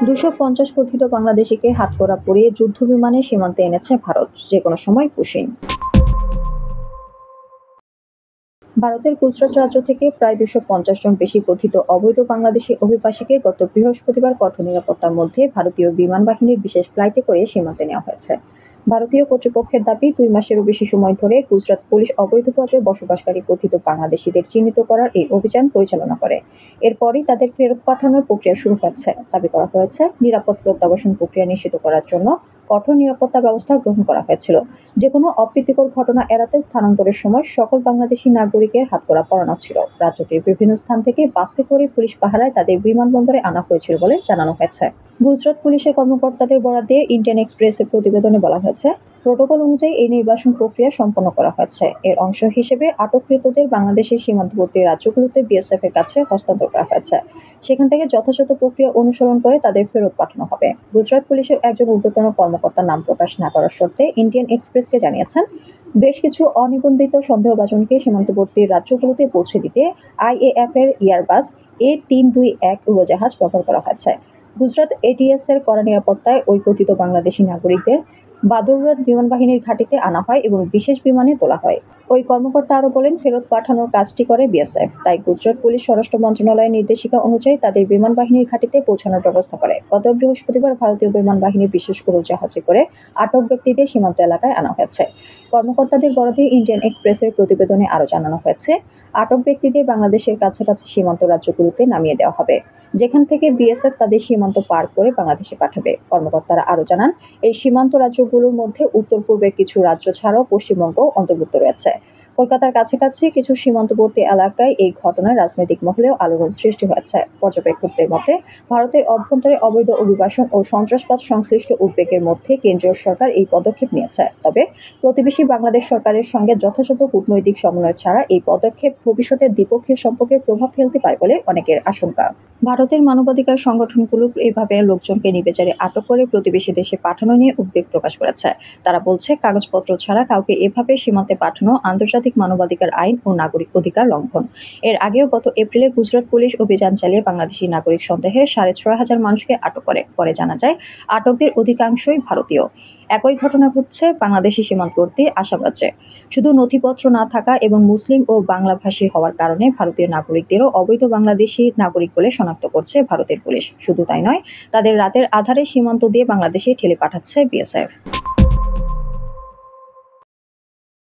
২৫০ কথিত বাংলাদেশিকে হাতকড়া পরিয়ে যুদ্ধবিমানে সীমান্তে এনেছে ভারত, যেকোনো সময় পুশিন। ভারতের গুজরাট রাজ্য থেকে প্রায় ২৫০ জন বেশি কথিত অবৈধ বাংলাদেশি অভিবাসীকে গত বৃহস্পতিবার কঠোর নিরাপত্তার মধ্যে ভারতীয় বিমান বাহিনীর বিশেষ ফ্লাইটে করে সীমান্তে নেওয়া হয়েছে। ভারতীয় কর্তৃপক্ষের দাবি, ২ মাসেরও বেশি সময় ধরে গুজরাট পুলিশ অবৈধভাবে বসবাসকারী কথিত বাংলাদেশিদের চিহ্নিত করার এই অভিযান পরিচালনা করে। এরপরই তাদের ফেরত পাঠানোর প্রক্রিয়া শুরু হয়েছে। দাবি করা হয়েছে, নিরাপদ প্রত্যাবাসন প্রক্রিয়া নিশ্চিত করার জন্য কঠোর নিরাপত্তা ব্যবস্থা গ্রহণ করা হয়েছিল। যেকোনো অপ্রীতিকর ঘটনা এড়াতে স্থানান্তরের সময় সকল বাংলাদেশি নাগরিকের হাতকড়া পরানো ছিল। রাজ্যটির বিভিন্ন স্থান থেকে বাসে করে পুলিশ পাহারায় তাদের বিমানবন্দরে আনা হয়েছিল বলে জানানো হয়েছে। গুজরাট পুলিশের কর্মকর্তাদের বরাত দিয়ে ইন্ডিয়ান এক্সপ্রেসের প্রতিবেদনে বলা হয়েছে, প্রোটোকল অনুযায়ী এই নির্বাসন প্রক্রিয়া সম্পন্ন করা হয়েছে। এর অংশ হিসেবে আটককৃতদের বাংলাদেশের সীমান্তবর্তী রাজ্যগুলোতে বিএসএফ এর কাছে হস্তান্তর করা হয়েছে। সেখান থেকে যথাযথ প্রক্রিয়া অনুসরণ করে তাদের ফেরত পাঠানো হবে। গুজরাট পুলিশের একজন ঊর্ধ্বতন কর্মকর্তার নাম প্রকাশ না করার শর্তে ইন্ডিয়ান এক্সপ্রেসকে জানিয়েছেন, বেশ কিছু অনিবন্ধিত সন্দেহভাজনকে সীমান্তবর্তী রাজ্যগুলোতে পৌঁছে দিতে আইএএফ এর এয়ারবাস A321 উড়োজাহাজ ব্যবহার করা হয়েছে। গুজরাট এটিএস এর কড়া নিরাপত্তায় ওই কথিত বাংলাদেশি নাগরিকদের বাদুড়াট বিমান বাহিনীর ঘাঁটিতে আনা হয় এবং বিশেষ বিমানে তোলা হয়। ওই কর্মকর্তা আরও বলেন, ফেরত পাঠানোর কাজটি করে বিএসএফ, তাই গুজরাট পুলিশ স্বরাষ্ট্র মন্ত্রণালয়ের নির্দেশিকা অনুযায়ী তাদের বিমান বাহিনীর ঘাঁটিতে পৌঁছানোর ব্যবস্থা করে। গত বৃহস্পতিবার ভারতীয় বিমান বাহিনীর বিশেষ উড়োজাহাজে করে আটক ব্যক্তিদের সীমান্ত এলাকায় আনা হয়েছে। কর্মকর্তাদের বরাতে ইন্ডিয়ান এক্সপ্রেসের প্রতিবেদনে আরও জানানো হয়েছে, আটক ব্যক্তিদের বাংলাদেশের কাছাকাছি সীমান্ত রাজ্যগুলোতে নামিয়ে দেওয়া হবে, যেখান থেকে বিএসএফ তাদের সীমান্ত পার করে বাংলাদেশে পাঠাবে। কর্মকর্তারা আরও জানান, এই সীমান্ত রাজ্যগুলোর মধ্যে উত্তর পূর্বের কিছু রাজ্য ছাড়াও পশ্চিমবঙ্গ অন্তর্ভুক্ত রয়েছে। কলকাতার কাছাকাছি কিছু সীমান্তবর্তী এলাকায় এই ঘটনায় রাজনৈতিক মহলেও আলোড়ন সৃষ্টি হয়েছে। পর্যবেক্ষকদের মতে, ভারতের অভ্যন্তরে অবৈধ অভিবাসন ও সন্ত্রাসবাদ সংশ্লিষ্ট উদ্বেগের মধ্যে কেন্দ্রীয় সরকার এই পদক্ষেপ নিয়েছে। তবে প্রতিবেশী বাংলাদেশ সরকারের সঙ্গে যথাযথ কূটনৈতিক সমন্বয় ছাড়া এই পদক্ষেপ ভবিষ্যতে দ্বিপক্ষীয় সম্পর্কে প্রভাব ফেলতে পারে বলে অনেকের আশঙ্কা। ভারতের মানবাধিকার সংগঠনগুলো এভাবে লোকজনকে নির্বিচারে আটক করে প্রতিবেশী দেশে পাঠানো নিয়ে উদ্বেগ প্রকাশ করেছে। তারা বলছে, কাগজপত্র ছাড়া কাউকে এভাবে সীমান্তে পাঠানো আন্তর্জাতিক মানবাধিকার আইন ও নাগরিক অধিকার লঙ্ঘন। এর আগেও গত এপ্রিলে গুজরাট পুলিশ অভিযান চালিয়ে বাংলাদেশি নাগরিক সন্দেহে ৬,৫০০ মানুষকে আটক করে। পরে জানা যায়, আটকদের অধিকাংশই ভারতীয়। একই ঘটনা ঘটছে বাংলাদেশি সীমান্তবর্তী আসাম রাজ্যে। শুধু নথিপত্র না থাকা এবং মুসলিম ও বাংলাভাষী হওয়ার কারণে ভারতীয় নাগরিকদেরও অবৈধ বাংলাদেশি নাগরিক বলে শনাক্ত করছে ভারতের পুলিশ। শুধু তাই নয়, তাদের রাতের আধারে সীমান্ত দিয়ে বাংলাদেশে ঠেলে পাঠাচ্ছে বিএসএফ।